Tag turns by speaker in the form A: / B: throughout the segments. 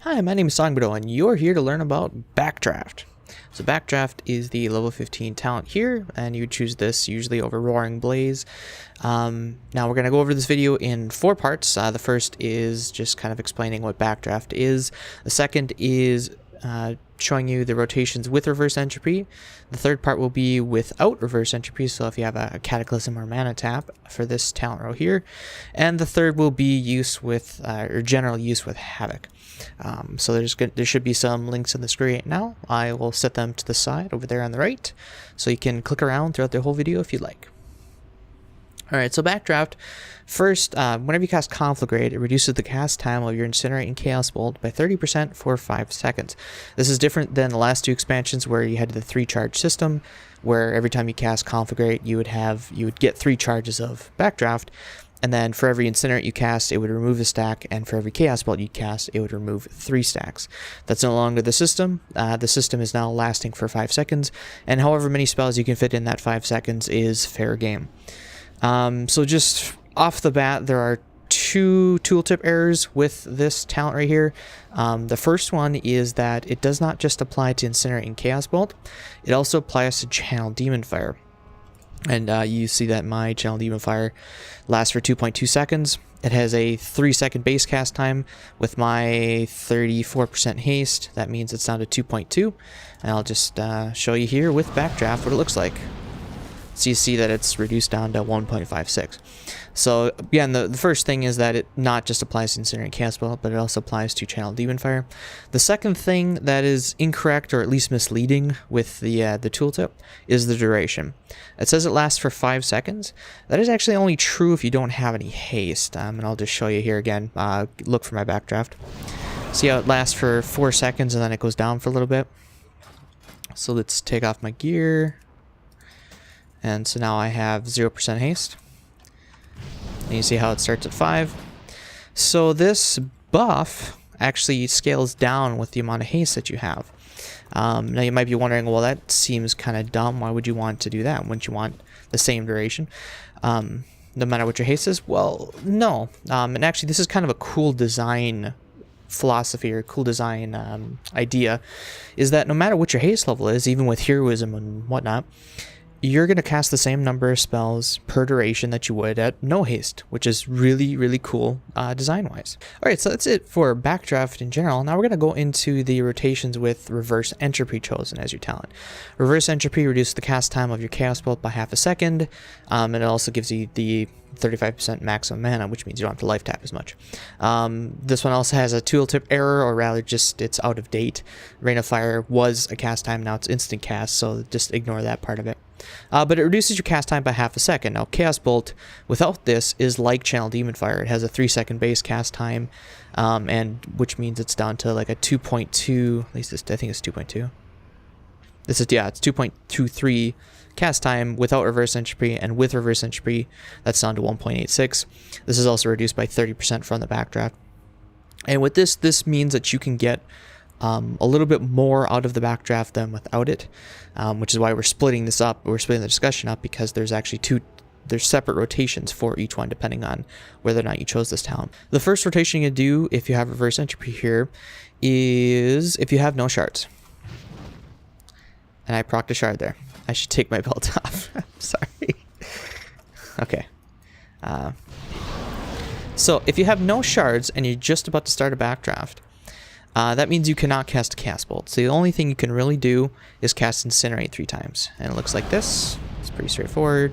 A: Hi, my name is Songbado, and you're here to learn about Backdraft. So Backdraft is the level 15 talent here, and you choose this usually over Roaring Blaze. Now we're going to go over this video in 4 parts. The first is just kind of explaining what Backdraft is. The second is showing you the rotations with Reverse Entropy. The third part will be without Reverse Entropy, so if you have a Cataclysm or Mana tap for this talent row here. And the third will be use with, or general use with Havoc. So there should be some links in the screen right now. I will set them to the side over there on the right, so you can click around throughout the whole video if you'd like. Alright, so Backdraft. First, whenever you cast Conflagrate, it reduces the cast time of your Incinerate and Chaos Bolt by 30% for 5 seconds. This is different than the last 2 expansions where you had the 3-charge system, where every time you cast Conflagrate, you would get 3 charges of Backdraft, and then for every Incinerate you cast, it would remove a stack, and for every Chaos Bolt you cast, it would remove 3 stacks. That's no longer the system. The system is now lasting for 5 seconds, and however many spells you can fit in that 5 seconds is fair game. So just off the bat, there are 2 tooltip errors with this talent right here. The first one is that it does not just apply to Incinerate and Chaos Bolt, it also applies to Channel Demon Fire. And you see that my Channel Demon Fire lasts for 2.2 seconds. It has a 3-second base cast time. With my 34% haste, that means it's down to 2.2. And I'll just show you here with Backdraft what it looks like. So you see that it's reduced down to 1.56. So again, the first thing is that it not just applies to Incinerate and Chaos Bolt, but it also applies to Channel Demon Fire. The second thing that is incorrect, or at least misleading, with the tooltip is the duration. It says it lasts for 5 seconds. That is actually only true if you don't have any haste. And I'll just show you here again. Look for my Backdraft. See how it lasts for 4 seconds and then it goes down for a little bit. So let's take off my gear. And so now I have 0% haste. And you see how it starts at 5. So this buff actually scales down with the amount of haste that you have. Now you might be wondering, well, that seems kind of dumb. Why would you want to do that? Wouldn't you want the same duration? No matter what your haste is? Well, no. And actually, this is kind of a cool design philosophy or cool design idea, is that no matter what your haste level is, even with heroism and whatnot, you're going to cast the same number of spells per duration that you would at no haste, which is really, really cool design-wise. Alright, so that's it for Backdraft in general. Now we're going to go into the rotations with Reverse Entropy chosen as your talent. Reverse Entropy reduces the cast time of your Chaos Bolt by half a second, and it also gives you the 35% maximum mana, which means you don't have to life tap as much. This one also has a tooltip error, or rather just it's out of date. Rain of Fire was a cast time, now it's instant cast, so just ignore that part of it. But it reduces your cast time by half a second. Now Chaos Bolt without this is like Channel Demon Fire. It has a 3-second base cast time, and which means it's down to like a 2.2, at least I think it's 2.2. This is, yeah, it's 2.23 cast time without Reverse Entropy, and with Reverse Entropy, that's down to 1.86. This is also reduced by 30% from the Backdraft. And with this means that you can get a little bit more out of the Backdraft than without it, which is why we're splitting this up. We're splitting the discussion up because there's actually there's separate rotations for each one depending on whether or not you chose this talent. The first rotation you do if you have Reverse Entropy here is if you have no shards. And I procced a shard there. I should take my belt off. Sorry. Okay. So if you have no shards and you're just about to start a Backdraft, that means you cannot cast a Chaos Bolt. So the only thing you can really do is cast Incinerate 3 times. And it looks like this. It's pretty straightforward.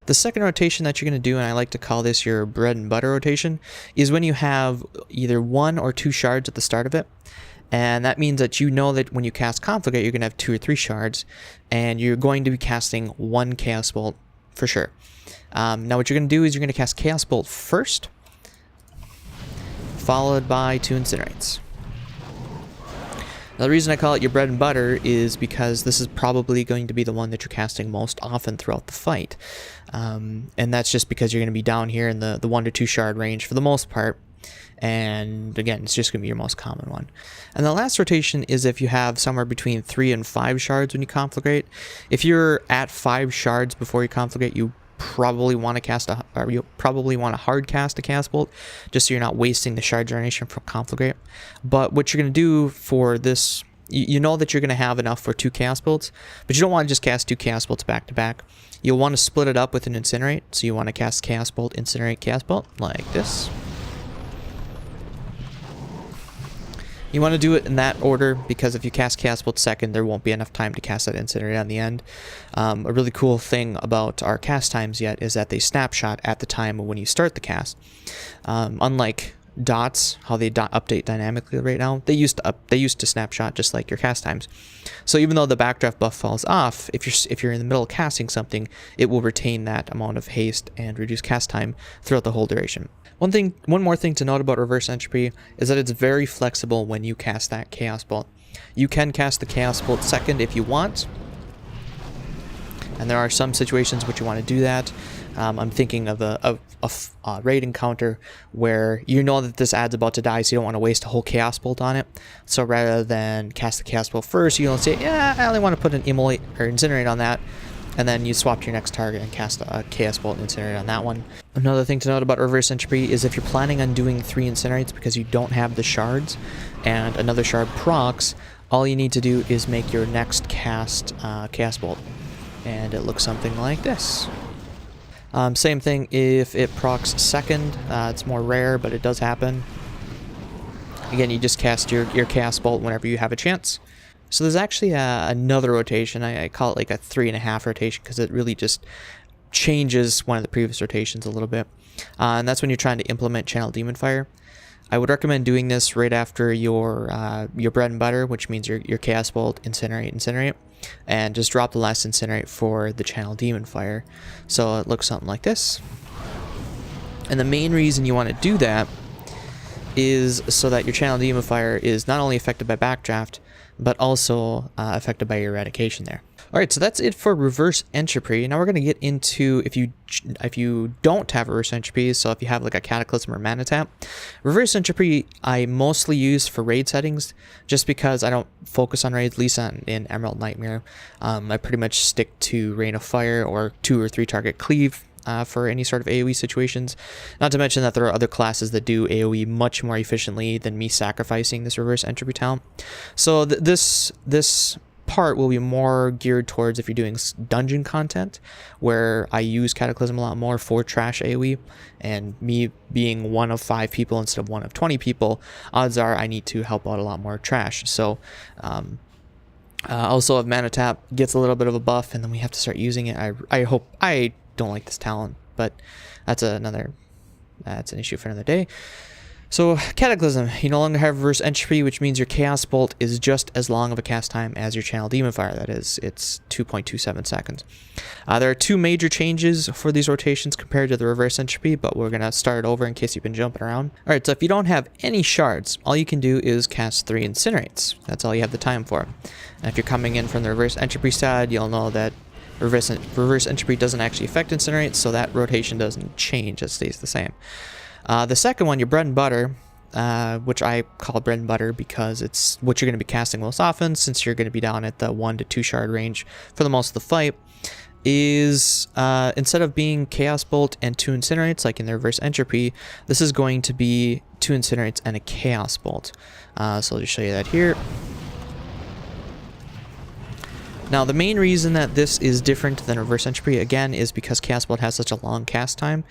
A: The second rotation that you're going to do, and I like to call this your bread and butter rotation, is when you have either 1 or 2 shards at the start of it. And that means that you know that when you cast Conflagrate, you're going to have 2 or 3 shards, and you're going to be casting 1 Chaos Bolt for sure. Now what you're going to do is you're going to cast Chaos Bolt first, followed by 2 Incinerates. Now the reason I call it your bread and butter is because this is probably going to be the one that you're casting most often throughout the fight. And that's just because you're going to be down here in the 1 to 2 shard range for the most part. And again, it's just going to be your most common one. And the last rotation is if you have somewhere between 3 and 5 shards when you Conflagrate. If you're at 5 shards before you Conflagrate, you probably want to hard cast a cast bolt, just so you're not wasting the shard generation from Conflagrate. But what you're going to do for this, you know that you're going to have enough for 2 cast bolts, but you don't want to just cast 2 cast bolts back to back. You'll want to split it up with an Incinerate, so you want to cast cast bolt, Incinerate, cast bolt, like this. You want to do it in that order because if you cast cast bolt second, there won't be enough time to cast that Incinerate on the end. A really cool thing about our cast times yet is that they snapshot at the time when you start the cast. Unlike dots, how they update dynamically right now, they used to snapshot just like your cast times. So even though the backdraft buff falls off, if you're in the middle of casting something, it will retain that amount of haste and reduce cast time throughout the whole duration. One more thing to note about Reverse Entropy is that it's very flexible when you cast that Chaos Bolt. You can cast the Chaos Bolt second if you want, and there are some situations which you want to do that. I'm thinking of a raid encounter where you know that this ad's about to die, so you don't want to waste a whole Chaos Bolt on it. So rather than cast the Chaos Bolt first, you don't say, yeah, I only want to put an Immolate or Incinerate on that, and then you swap to your next target and cast a Chaos Bolt and Incinerate on that one. Another thing to note about Reverse Entropy is if you're planning on doing 3 Incinerates because you don't have the shards and another shard procs, all you need to do is make your next cast Chaos Bolt, and it looks something like this. Same thing if it procs second. It's more rare, but it does happen. Again, you just cast your Chaos Bolt whenever you have a chance. So there's actually another rotation. I call it like a 3.5 rotation because it really just changes one of the previous rotations a little bit. And that's when you're trying to implement Channel Demon Fire. I would recommend doing this right after your bread and butter, which means your Chaos Bolt, Incinerate, and just drop the last Incinerate for the Channel Demon Fire. So it looks something like this. And the main reason you want to do that is so that your Channel Demon Fire is not only affected by Backdraft, but also affected by your eradication there. Alright, so that's it for Reverse Entropy. Now we're going to get into if you don't have Reverse Entropy, so if you have like a Cataclysm or Mana Tap. Reverse Entropy I mostly use for raid settings, just because I don't focus on raids, at least in Emerald Nightmare. I pretty much stick to Rain of Fire or 2 or 3 target cleave. For any sort of AoE situations. Not to mention that there are other classes that do AoE much more efficiently than me sacrificing this Reverse Entropy talent. So this part will be more geared towards if you're doing dungeon content, where I use Cataclysm a lot more for trash AoE, and me being one of 5 people instead of one of 20 people, odds are I need to help out a lot more trash. So also if Mana Tap gets a little bit of a buff and then we have to start using it, I don't like this talent, but that's an issue for another day. So Cataclysm, you no longer have Reverse Entropy, which means your Chaos Bolt is just as long of a cast time as your Channel Demon Fire. That is, it's 2.27 seconds. There are 2 major changes for these rotations compared to the Reverse Entropy, but we're going to start over in case you've been jumping around. Alright, so if you don't have any shards, all you can do is cast 3 Incinerates. That's all you have the time for. And if you're coming in from the Reverse Entropy side, you'll know that Reverse Entropy doesn't actually affect Incinerates, so that rotation doesn't change, it stays the same. The second one, your bread and butter, which I call bread and butter because it's what you're going to be casting most often, since you're going to be down at the 1 to 2 shard range for the most of the fight, is instead of being Chaos Bolt and 2 Incinerates like in the Reverse Entropy, this is going to be 2 Incinerates and a Chaos Bolt. So I'll just show you that here. Now, the main reason that this is different than Reverse Entropy, again, is because Chaos Bolt has such a long cast time.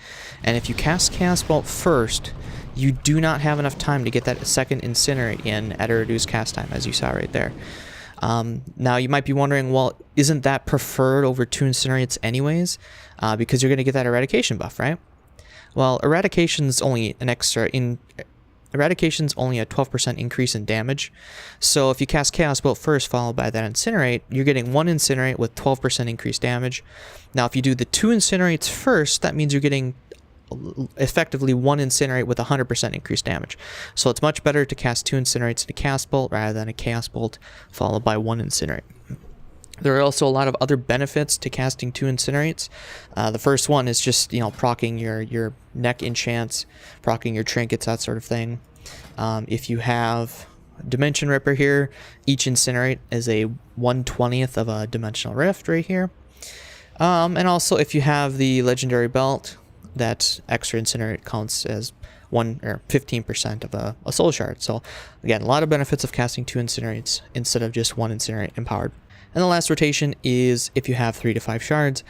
A: And if you cast Chaos Bolt first, you do not have enough time to get that second Incinerate in at a reduced cast time, as you saw right there. Now, you might be wondering, well, isn't that preferred over 2 Incinerates anyways? Because you're going to get that Eradication buff, right? Well, Eradication's only an extra... Eradication's only a 12% increase in damage, so if you cast Chaos Bolt first followed by that Incinerate, you're getting 1 Incinerate with 12% increased damage. Now if you do the 2 Incinerates first, that means you're getting effectively 1 Incinerate with 100% increased damage. So it's much better to cast 2 Incinerates and a Chaos Bolt rather than a Chaos Bolt followed by 1 Incinerate. There are also a lot of other benefits to casting 2 Incinerates. The first one is just, proccing your neck enchants, proccing your trinkets, that sort of thing. If you have Dimension Ripper here, each Incinerate is a 1/20th of a Dimensional Rift right here. And also, if you have the legendary belt, that extra incinerate counts as 1 or 15% of a soul shard. So again, a lot of benefits of casting 2 incinerates instead of just 1 incinerate empowered. And the last rotation is if you have 3 to 5 shards.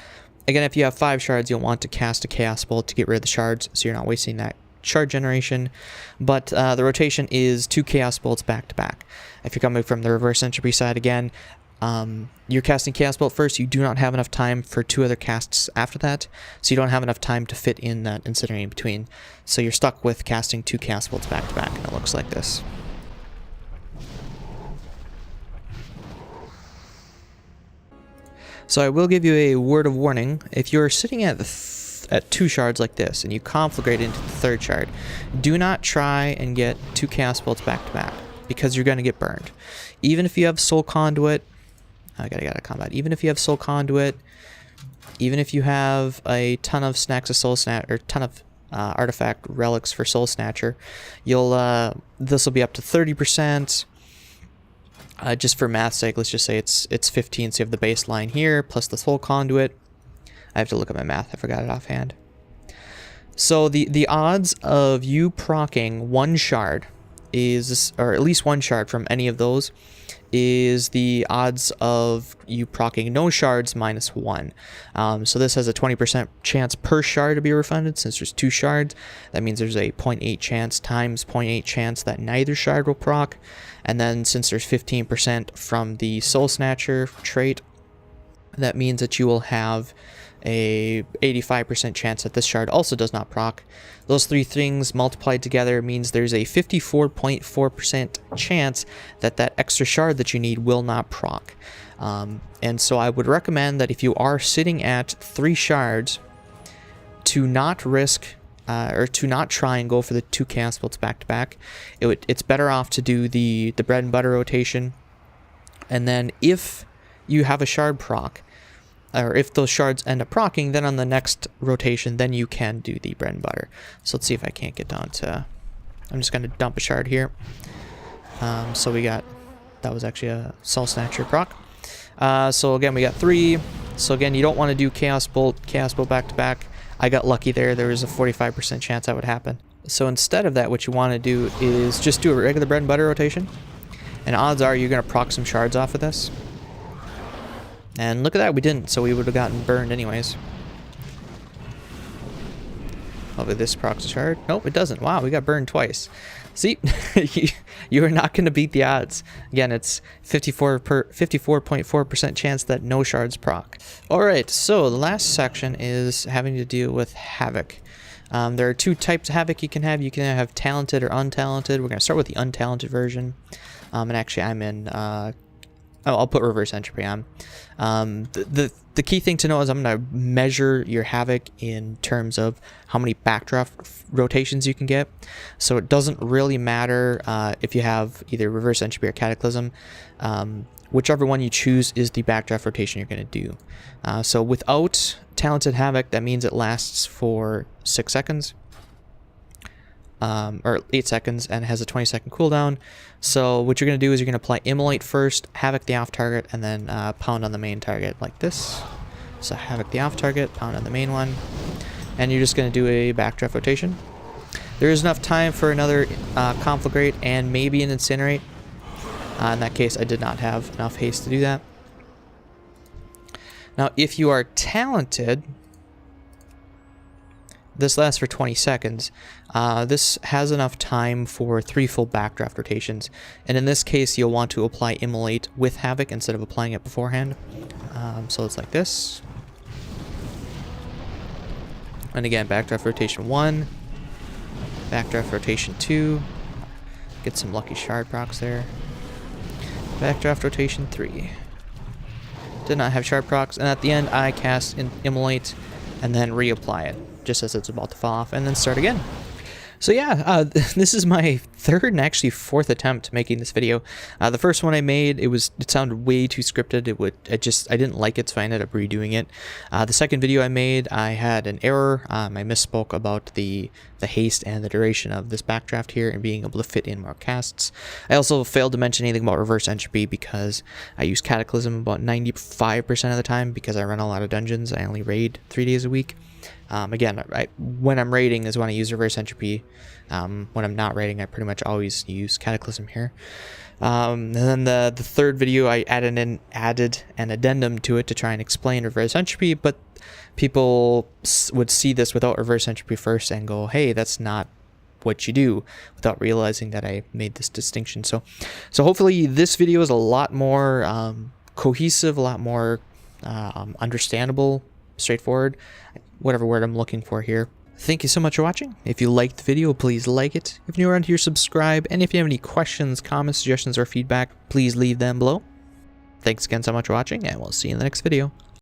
A: Again, if you have 5 shards, you'll want to cast a chaos bolt to get rid of the shards, so you're not wasting that shard generation. But the rotation is 2 chaos bolts back to back. If you're coming from the reverse entropy side again, you're casting Chaos Bolt first, you do not have enough time for 2 other casts after that, so you don't have enough time to fit in that Incinerate in between. So you're stuck with casting 2 Chaos Bolts back to back, and it looks like this. So I will give you a word of warning. If you're sitting at 2 shards like this, and you conflagrate into the 3rd shard, do not try and get 2 Chaos Bolts back to back, because you're going to get burned. Even if you have Soul Conduit, I gotta get out of combat. Even if you have Soul Conduit, even if you have a ton of snacks of Soul Snatch, or ton of artifact relics for Soul Snatcher, you'll this will be up to 30%. Just for math's sake, let's just say it's 15. So you have the baseline here plus the Soul Conduit. I have to look at my math. I forgot it offhand. So the odds of you proccing 1 shard is, or at least 1 shard from any of those, is the odds of you proccing no shards minus 1. So this has a 20% chance per shard to be refunded. Since there's 2 shards, that means there's a 0.8 chance times 0.8 chance that neither shard will proc. And then since there's 15% from the Soul Snatcher trait, that means that you will have a 85% chance that this shard also does not proc. Those 3 things multiplied together means there's a 54.4% chance that that extra shard that you need will not proc. And so I would recommend that if you are sitting at 3 shards, to not risk or to not try and go for the 2 Chaos Bolts back to back. It's better off to do the bread and butter rotation, and then if you have a shard proc, or if those shards end up proccing, then on the next rotation, then you can do the bread and butter. So let's see if I can't get down to... I'm just going to dump a shard here. So we got... That was actually a Soul Snatcher proc. So again, we got 3. So again, you don't want to do Chaos Bolt back to back. I got lucky there. There was a 45% chance that would happen. So instead of that, what you want to do is just do a regular bread and butter rotation. And odds are you're going to proc some shards off of this. And look at that, we didn't, so we would have gotten burned anyways. Hopefully this procs a shard. Nope, it doesn't. Wow, we got burned twice. See, you are not going to beat the odds. Again, it's 54.4% chance that no shards proc. Alright, so the last section is having to deal with Havoc. There are 2 types of Havoc you can have. You can have talented or untalented. We're going to start with the untalented version. And actually, I'm in... I'll put Reverse Entropy on. The key thing to know is I'm going to measure your Havoc in terms of how many Backdraft rotations you can get. So it doesn't really matter if you have either Reverse Entropy or Cataclysm. Whichever one you choose is the Backdraft rotation you're going to do. So without Talented Havoc, that means it lasts for 6 seconds. Or 8 seconds, and it has a 20-second cooldown. So what you're going to do is you're going to apply Immolate first, Havoc the off target, and then pound on the main target like this. So Havoc the off target, pound on the main one, and you're just going to do a Backdraft rotation. There is enough time for another Conflagrate and maybe an Incinerate. In that case, I did not have enough haste to do that. Now, if you are talented, this lasts for 20 seconds. This has enough time for 3 full Backdraft rotations. And in this case, you'll want to apply Immolate with Havoc instead of applying it beforehand. So it's like this. And again, Backdraft rotation 1. Backdraft rotation 2. Get some lucky shard procs there. Backdraft rotation 3. Did not have shard procs. And at the end, I cast Immolate and then reapply it, just as it's about to fall off, and then start again. So yeah, this is my third and actually fourth attempt making this video. The first one I made, it sounded way too scripted. I didn't like it, so I ended up redoing it. The second video I made, I had an error. I misspoke about the haste and the duration of this backdraft here and being able to fit in more casts. I also failed to mention anything about reverse entropy because I use Cataclysm about 95% of the time because I run a lot of dungeons. I only raid 3 days a week. Again, when I'm raiding is when I use reverse entropy. When I'm not raiding, I pretty much always use Cataclysm here. And then the third video, I added an addendum to it to try and explain reverse entropy, but people would see this without reverse entropy first and go, hey, that's not what you do, without realizing that I made this distinction. So hopefully this video is a lot more cohesive, a lot more understandable, straightforward, whatever word I'm looking for here. Thank you so much for watching. If you liked the video, please like it. If you're new around here, subscribe. And if you have any questions, comments, suggestions, or feedback, please leave them below. Thanks again so much for watching, and we'll see you in the next video.